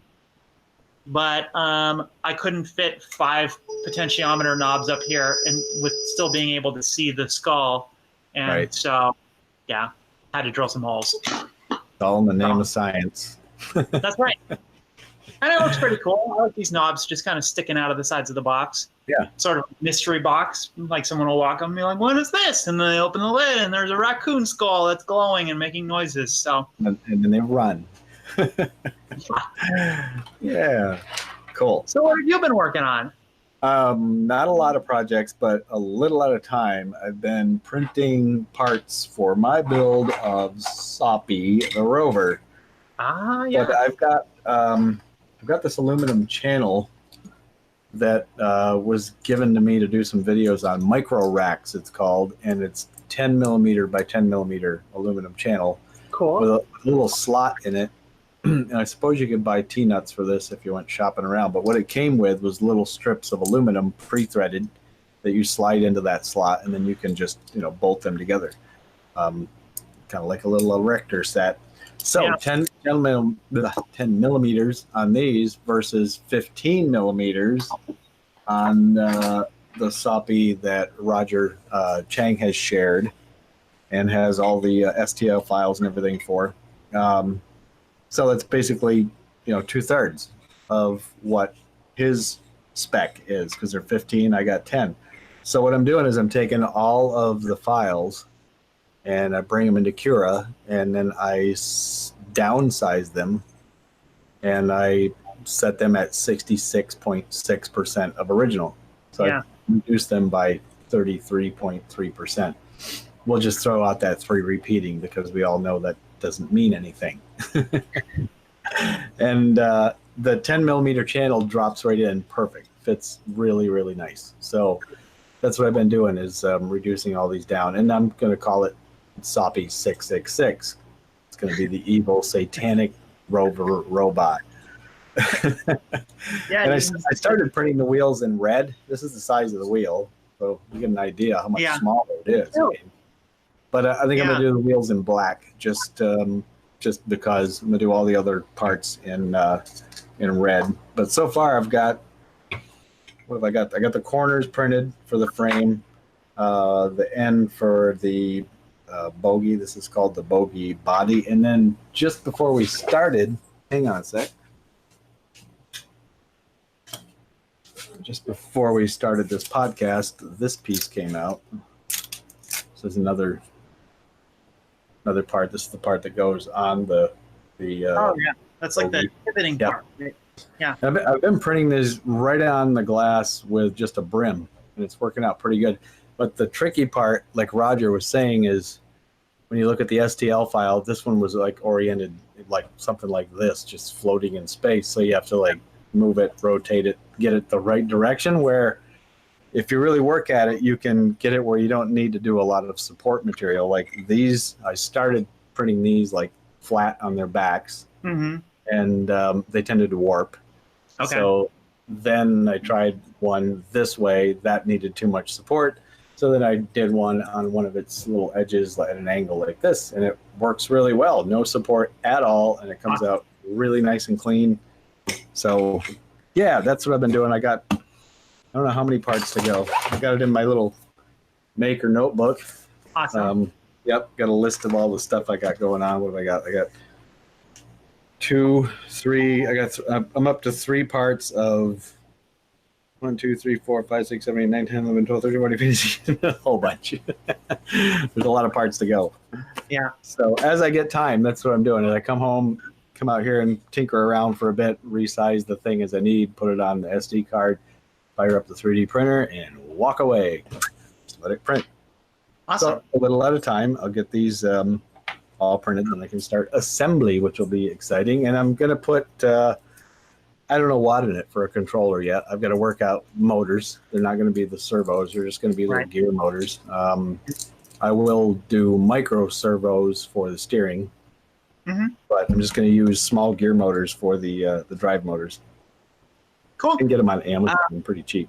But I couldn't fit 5 potentiometer knobs up here and with still being able to see the skull. And so, yeah, had to drill some holes. It's all in the name of science. That's right. And it looks pretty cool. I like these knobs just kind of sticking out of the sides of the box. Yeah. Sort of mystery box. Like someone will walk up and be like, what is this? And then they open the lid and there's a raccoon skull that's glowing and making noises. So And then they run. Yeah. Cool. So what have you been working on? Not a lot of projects, but a little at a time. I've been printing parts for my build of Soppy the Rover. Ah, yeah. But I've got this aluminum channel that was given to me to do some videos on micro racks. It's called, and it's 10 millimeter by 10 millimeter aluminum channel Cool. with a little slot in it. And I suppose you could buy T-nuts for this if you went shopping around. But what it came with was little strips of aluminum pre-threaded that you slide into that slot, and then you can just bolt them together, kind of like a little erector set. So Yeah. 10 millimeters on these versus 15 millimeters on the Soppy that Roger Chang has shared and has all the STL files and everything for. So that's basically 2/3 of what his spec is, because they're 15, I got 10. So what I'm doing is I'm taking all of the files and I bring them into Cura, and then I downsize them and I set them at 66.6% of original. So I reduce them by 33.3%. We'll just throw out that 3 repeating because we all know that doesn't mean anything. And the 10 millimeter channel drops right in perfect. Fits really, really nice. So that's what I've been doing is reducing all these down. And I'm going to call it Soppy 666. It's going to be the evil satanic rover robot. Yeah. And I started printing the wheels in red. This is the size of the wheel. So you get an idea how much smaller it is. I mean, but I think I'm going to do the wheels in black just because I'm going to do all the other parts in red. But so far I've got, what have I got? I got the corners printed for the frame, the end for the bogie. This is called the bogie body. And then just before we started, hang on a sec. Just before we started this podcast, this piece came out. This is another part. This is the part that goes on the oh yeah, that's like the pivoting part. Yeah. I've been printing this right on the glass with just a brim, and it's working out pretty good. But the tricky part, like Roger was saying, is when you look at the STL file, this one was like oriented like something like this, just floating in space. So you have to like move it, rotate it, get it the right direction, where if you really work at it, you can get it where you don't need to do a lot of support material. Like these, I started printing these like flat on their backs. Mm-hmm. and they tended to warp. Okay. So then I tried one this way that needed too much support. So then I did one on one of its little edges at an angle like this, and it works really well. No support at all, and it comes out really nice and clean. So yeah, that's what I've been doing. I don't know how many parts to go. I got it in my little maker notebook. Awesome. Yep, got a list of all the stuff I got going on. What have I got? I got 2, 3. I'm up to 3 parts of 1, 2, 3, 4, 5, 6, 7, 8, 9, 10, 11, 12, 13, 14, 15, a whole bunch. There's a lot of parts to go. Yeah. So as I get time, that's what I'm doing. As I come home, come out here and tinker around for a bit, resize the thing as I need, put it on the SD card, fire up the 3D printer, and walk away. Just let it print. Awesome. So a little at a time, I'll get these all printed, and I can start assembly, which will be exciting. And I'm going to put, I don't know what in it for a controller yet. I've got to work out motors. They're not going to be the servos. They're just going to be little gear motors. I will do micro servos for the steering, but I'm just going to use small gear motors for the drive motors. Cool. You can get them on Amazon pretty cheap.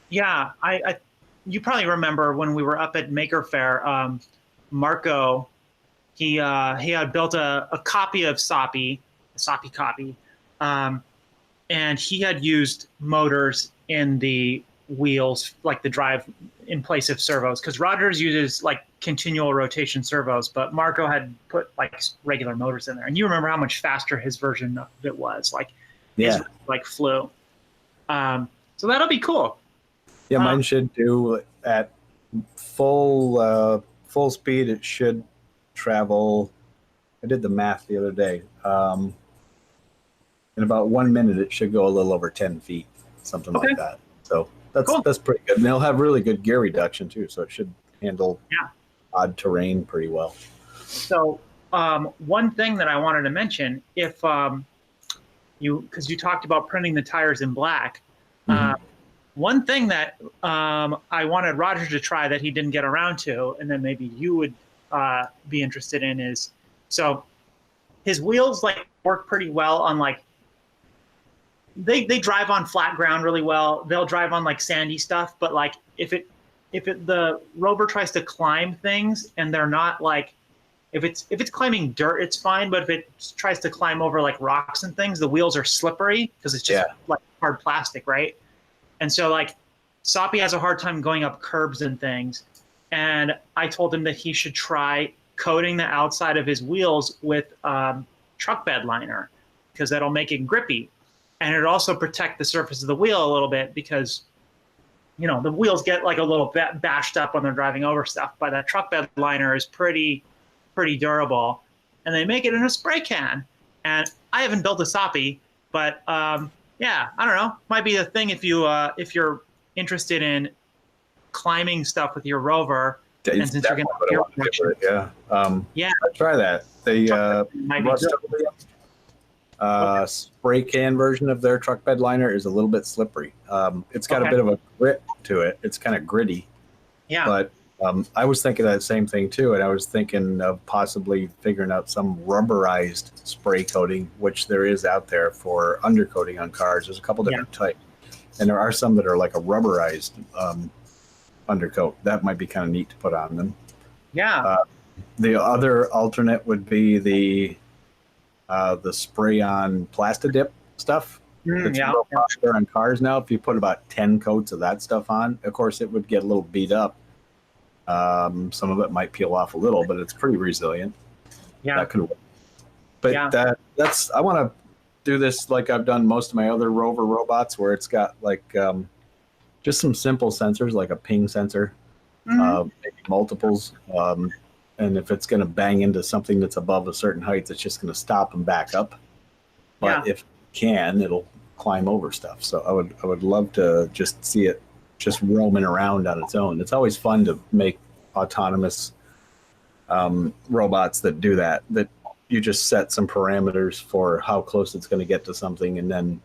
Yeah, you probably remember when we were up at Maker Faire, Marco, he had built a copy of Soppy, a Soppy copy, and he had used motors in the wheels, like the drive, in place of servos, because Rogers uses like continual rotation servos, but Marco had put like regular motors in there. And you remember how much faster his version of it was, like his flew. So that'll be cool. Yeah, mine should do at full speed. It should travel. I did the math the other day. In about 1 minute, it should go a little over 10 feet, something like that. So that's pretty good. And they'll have really good gear reduction too, so it should handle odd terrain pretty well. So one thing that I wanted to mention, if because you talked about printing the tires in black. One thing that I wanted Roger to try that he didn't get around to, and then maybe you would be interested in, is so his wheels like work pretty well on like they drive on flat ground really well. They'll drive on like sandy stuff, but like if the rover tries to climb things and they're not like if it's climbing dirt, it's fine, but if it tries to climb over like rocks and things, the wheels are slippery because it's just like hard plastic, right? And so like Soppy has a hard time going up curbs and things. And I told him that he should try coating the outside of his wheels with truck bed liner, because that'll make it grippy. And it'll also protect the surface of the wheel a little bit, because, you know, the wheels get like a little bashed up when they're driving over stuff, but that truck bed liner is pretty durable. And they make it in a spray can. And I haven't built a Soppy, but yeah, I don't know. Might be a thing if you're interested in climbing stuff with your rover. And since you're going to try that. The spray can version of their truck bed liner is a little bit slippery. It's got a bit of a grit to it. It's kind of gritty. Yeah. But I was thinking that same thing too, and I was thinking of possibly figuring out some rubberized spray coating, which there is out there for undercoating on cars. There's a couple different types, and there are some that are like a rubberized undercoat. That might be kind of neat to put on them. Yeah. The other alternate would be the spray-on Plastidip stuff. It's real popular on cars now. If you put about 10 coats of that stuff on, of course, it would get a little beat up. Some of it might peel off a little, but it's pretty resilient. Yeah, that could work. But that's I want to do this like I've done most of my other rover robots, where it's got like just some simple sensors, like a ping sensor, maybe multiples. And if it's going to bang into something that's above a certain height, it's just going to stop and back up. But if it can, it'll climb over stuff. So I would love to just see it just roaming around on its own. It's always fun to make autonomous robots that do that you just set some parameters for how close it's going to get to something, and then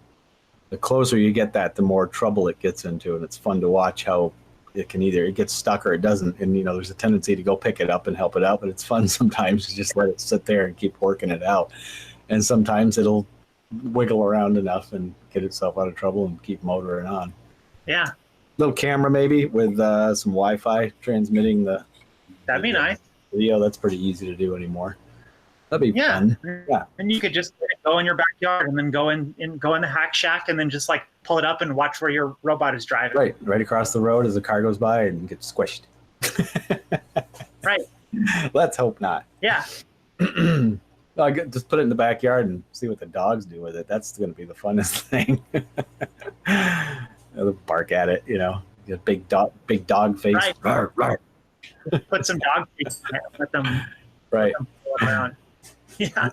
the closer you get that, the more trouble it gets into. And it's fun to watch how it can either it gets stuck or it doesn't. And, you know, there's a tendency to go pick it up and help it out, but it's fun sometimes to just let it sit there and keep working it out. And sometimes it'll wiggle around enough and get itself out of trouble and keep motoring on. Yeah. Little camera maybe with some Wi-Fi transmitting That'd be nice. video. That's pretty easy to do anymore. That'd be fun. Yeah. And you could just go in your backyard and then go in the Hack Shack and then just like pull it up and watch where your robot is driving. Right across the road as a car goes by and gets squished. Right. Let's hope not. Yeah. Just put it in the backyard and see what the dogs do with it. That's going to be the funnest thing. They'll bark at it, you know. Get a big dog face. Right. Rawr, rawr. Put some dog face in it. Let them pull around. Yeah.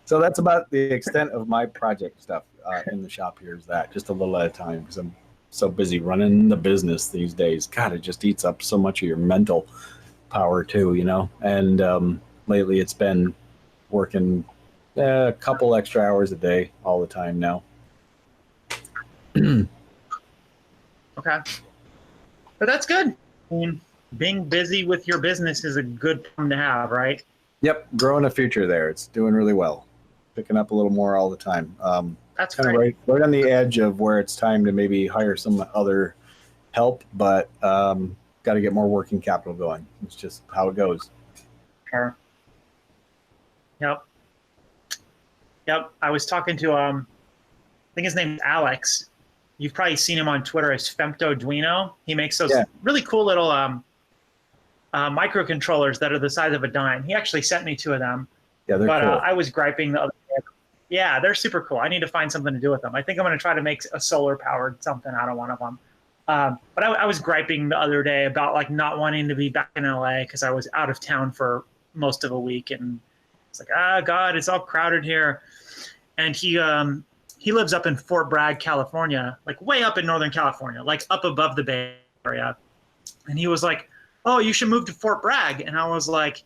So that's about the extent of my project stuff in the shop here. Is that just a little at a time because I'm so busy running the business these days. God, it just eats up so much of your mental power too, you know. And lately, it's been working a couple extra hours a day all the time now. Okay, but that's good. I mean, being busy with your business is a good thing to have, right? Yep, growing a future there. It's doing really well. Picking up a little more all the time. That's kind of great. right on the edge of where it's time to maybe hire some other help, but got to get more working capital going. It's just how it goes. Sure. Yep. I was talking to I think his name is Alex. You've probably seen him on Twitter as Femtoduino. He makes those really cool little microcontrollers that are the size of a dime. He actually sent me 2 of them. Yeah, they're cool. I was griping the other day. Yeah, they're super cool. I need to find something to do with them. I think I'm going to try to make a solar-powered something out of one of them. But I was griping the other day about like not wanting to be back in LA because I was out of town for most of a week, and it's like, God, it's all crowded here. And he lives up in Fort Bragg, California, like way up in Northern California, like up above the Bay Area. And he was like, oh, you should move to Fort Bragg. And I was like,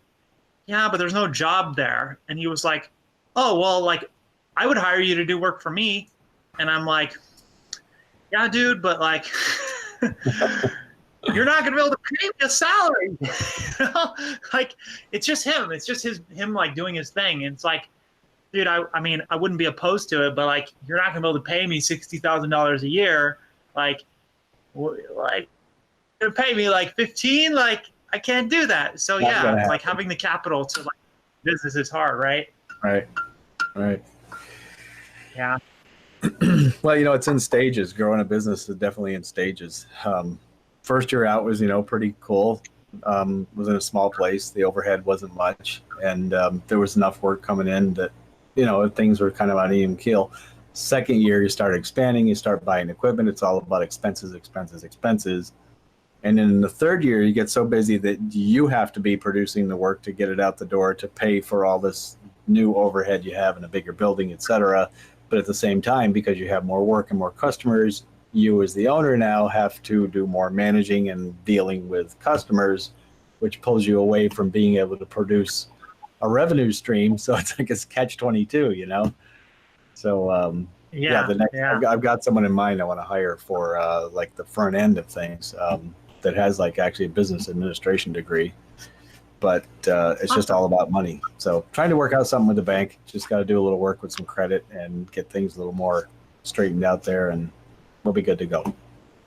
yeah, but there's no job there. And he was like, oh, well, like I would hire you to do work for me. And I'm like, yeah, dude, but like, you're not going to be able to pay me a salary. You know? Like, it's just him. It's just him like doing his thing. And it's like, dude, I mean, I wouldn't be opposed to it, but like, you're not going to be able to pay me $60,000 a year. Like, to pay me like 15, like I can't do that. So yeah, like having the capital to like business is hard, right? Right. Yeah. Well, you know, it's in stages. Growing a business is definitely in stages. First year out was, you know, pretty cool. Was in a small place. The overhead wasn't much, and there was enough work coming in that, you know, things were kind of on even keel. Second year, you start expanding. You start buying equipment. It's all about expenses. And then in the third year, you get so busy that you have to be producing the work to get it out the door to pay for all this new overhead you have in a bigger building, et cetera. But at the same time, because you have more work and more customers, you as the owner now have to do more managing and dealing with customers, which pulls you away from being able to produce a revenue stream. So it's like it's catch-22, you know? So I've got someone in mind I want to hire for like the front end of things. That has like actually a business administration degree, but it's just all about money. So trying to work out something with the bank, just got to do a little work with some credit and get things a little more straightened out there, and we'll be good to go.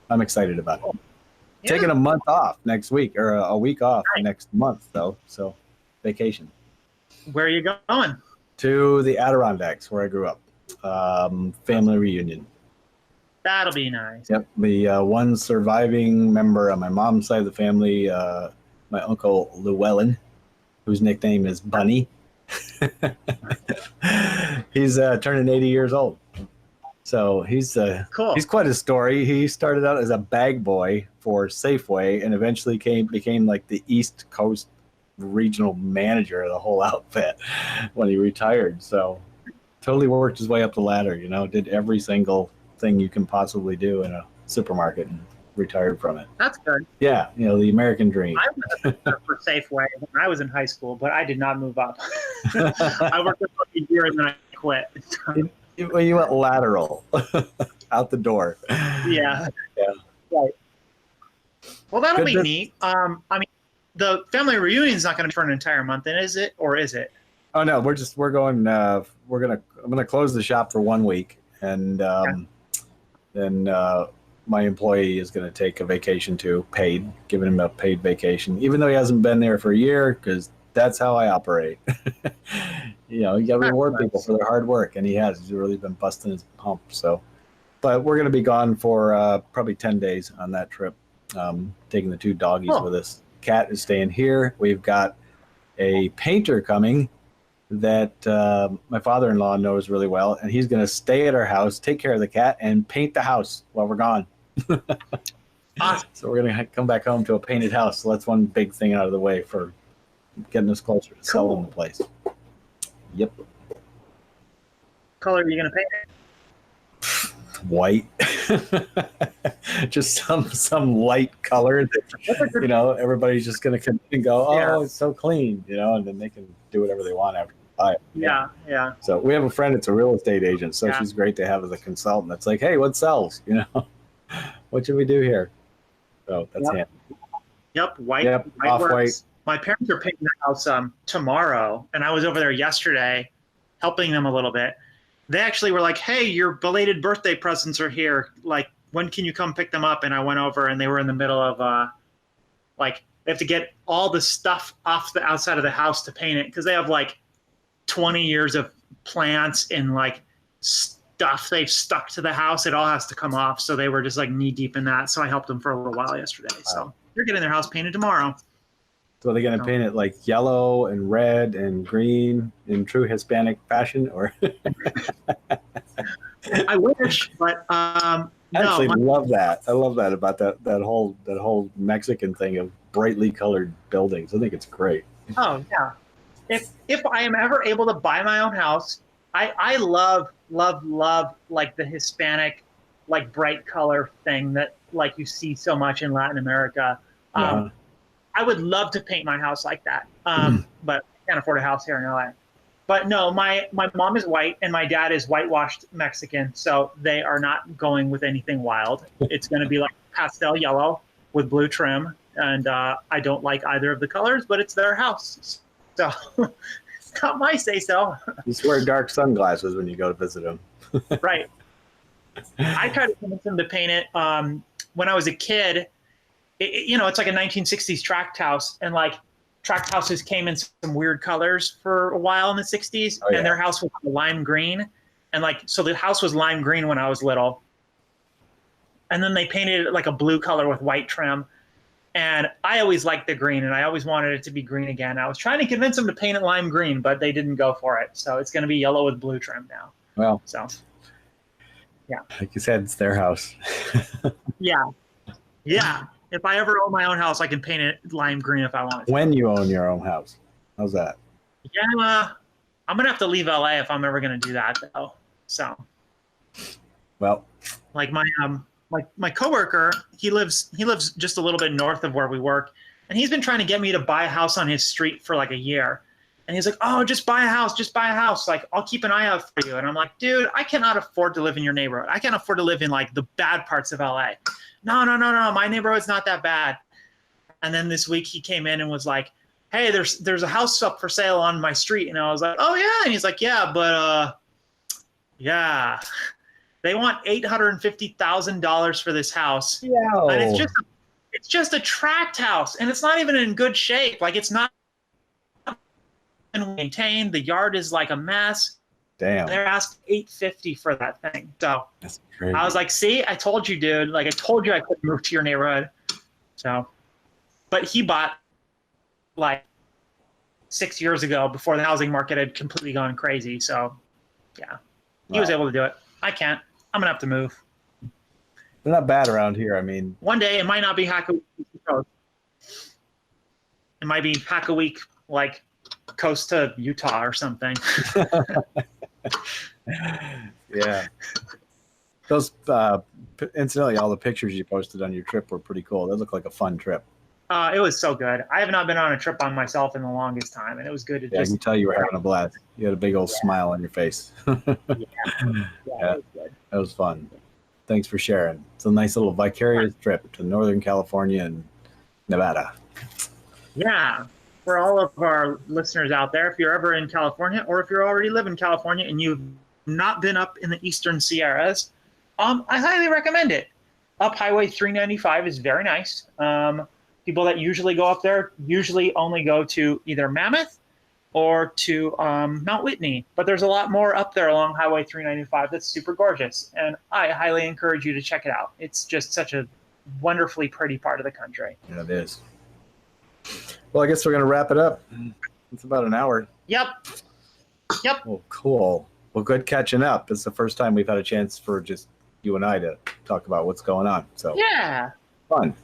I'm excited about it. Yeah. Taking a month off next week, or a week off next month though. So vacation. Where are you going? To the Adirondacks, where I grew up. Family reunion. That'll be nice. Yep. The one surviving member on my mom's side of the family, my uncle Llewellyn, whose nickname is Bunny. He's turning 80 years old. So he's cool. He's quite a story. He started out as a bag boy for Safeway and eventually became like the East Coast regional manager of the whole outfit when he retired. So totally worked his way up the ladder, you know, did every single thing you can possibly do in a supermarket and retired from it. That's good. Yeah, you know, the American dream. I worked for Safeway when I was in high school, but I did not move up. I worked there for a year and then I quit. You went lateral out the door. Yeah. Right. Well, that'll be neat. I mean, the family reunion is not going to be for an entire month, then, is it? Or is it? Oh no, I'm gonna close the shop for 1 week, and then my employee is gonna take a vacation too, paid, giving him a paid vacation, even though he hasn't been there for a year, because that's how I operate. You got to reward people for their hard work, and he has. He's really been busting his hump. So, but we're gonna be gone for probably 10 days on that trip, taking the 2 doggies with us. Cat is staying here. We've got a painter coming that my father-in-law knows really well, and he's going to stay at our house, take care of the cat, and paint the house while we're gone. Awesome. So we're going to come back home to a painted house. So that's one big thing out of the way for getting us closer to selling the place. Yep. Color are you going to paint it? White. Just some light color that everybody's just going to come and go, oh, it's so clean, and then they can do whatever they want after they buy it. Yeah. So we have a friend that's a real estate agent, so she's great to have as a consultant. That's like, hey, what sells? What should we do here? So that's him. Yep, white. Yep, off-white. My parents are painting the house tomorrow, and I was over there yesterday helping them a little bit. They actually were like, hey, your belated birthday presents are here. Like, when can you come pick them up? And I went over, and they were in the middle of, they have to get all the stuff off the outside of the house to paint it, because they have, 20 years of plants and, stuff they've stuck to the house. It all has to come off. So they were just, knee-deep in that. So I helped them for a little while yesterday. Wow. So they're getting their house painted tomorrow. So they're going to paint it yellow and red and green in true Hispanic fashion, or? I wish, but I actually love that. I love that about that whole Mexican thing of brightly colored buildings. I think it's great. Oh yeah. If I am ever able to buy my own house, I love the Hispanic bright color thing that you see so much in Latin America. I would love to paint my house like that, but I can't afford a house here in LA. But no, my mom is white and my dad is whitewashed Mexican, so they are not going with anything wild. It's going to be pastel yellow with blue trim, and I don't like either of the colors, but it's their house, so it's not my say-so. You just wear dark sunglasses when you go to visit them. Right. I tried to convince them to paint it when I was a kid. It's like a 1960s tract house, and tract houses came in some weird colors for a while in the 60s, and their house was lime green, and so the house was lime green when I was little, and then they painted it a blue color with white trim, and I always liked the green, and I always wanted it to be green again. I was trying to convince them to paint it lime green, but they didn't go for it, so it's going to be yellow with blue trim now. Well, so yeah, like you said, it's their house. yeah. If I ever own my own house, I can paint it lime green if I want to. When you own your own house. How's that? Yeah, I'm going to have to leave LA if I'm ever going to do that, though. So, well, my coworker, he lives just a little bit north of where we work, and he's been trying to get me to buy a house on his street for a year. And he's like, oh, just buy a house. I'll keep an eye out for you. And I'm like, dude, I cannot afford to live in your neighborhood. I can't afford to live in the bad parts of LA. No, my neighborhood's not that bad. And then this week he came in and was like, hey, there's a house up for sale on my street. And I was like, oh yeah. And he's like, yeah, but they want $850,000 for this house. Yeah. And it's just a tract house, and it's not even in good shape. It's not maintained. The yard is a mess. Damn. They're asking $850 for that thing. So that's crazy. I was like, see, I told you, dude. I told you I couldn't move to your neighborhood. So, but he bought 6 years ago before the housing market had completely gone crazy. So yeah, he was able to do it. I can't. I'm going to have to move. They're not bad around here. I mean, one day it might not be Hackaweek. It might be Hackaweek coast to Utah or something. Yeah. Those, incidentally, all the pictures you posted on your trip were pretty cool. They look like a fun trip. It was so good. I have not been on a trip on myself in the longest time, and it was good to I can tell you were having a blast. You had a big old smile on your face. Yeah, Yeah. it was good. That was fun. Thanks for sharing. It's a nice little vicarious trip to Northern California and Nevada. Yeah. for all of our listeners out there, if you're ever in California, or if you already live in California and you've not been up in the Eastern Sierras, I highly recommend it. Up Highway 395 is very nice. People that usually go up there usually only go to either Mammoth or to Mount Whitney, but there's a lot more up there along Highway 395 that's super gorgeous, and I highly encourage you to check it out. It's just such a wonderfully pretty part of the country. Yeah, it is. Well, I guess we're going to wrap it up. It's about an hour. Yep. Well, cool. Well, good catching up. It's the first time we've had a chance for just you and I to talk about what's going on. So Yeah. Fun.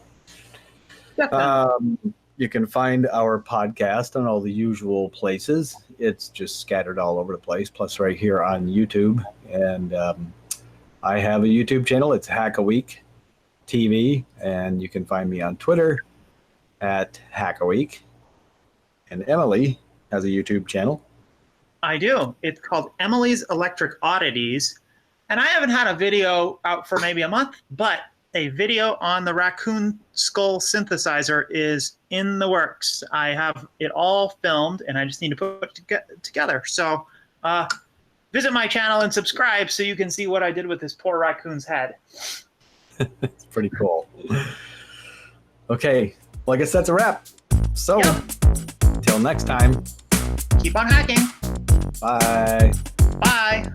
You can find our podcast on all the usual places. It's just scattered all over the place, plus right here on YouTube. And I have a YouTube channel. It's Hackaweek TV, and you can find me on Twitter at Hackaweek. And Emily has a YouTube channel. I do. It's called Emily's Electric Oddities. And I haven't had a video out for maybe a month, but a video on the raccoon skull synthesizer is in the works. I have it all filmed, and I just need to put it together. So visit my channel and subscribe so you can see what I did with this poor raccoon's head. It's pretty cool. Okay, well, I guess that's a wrap. So, Till next time. Keep on hacking. Bye. Bye.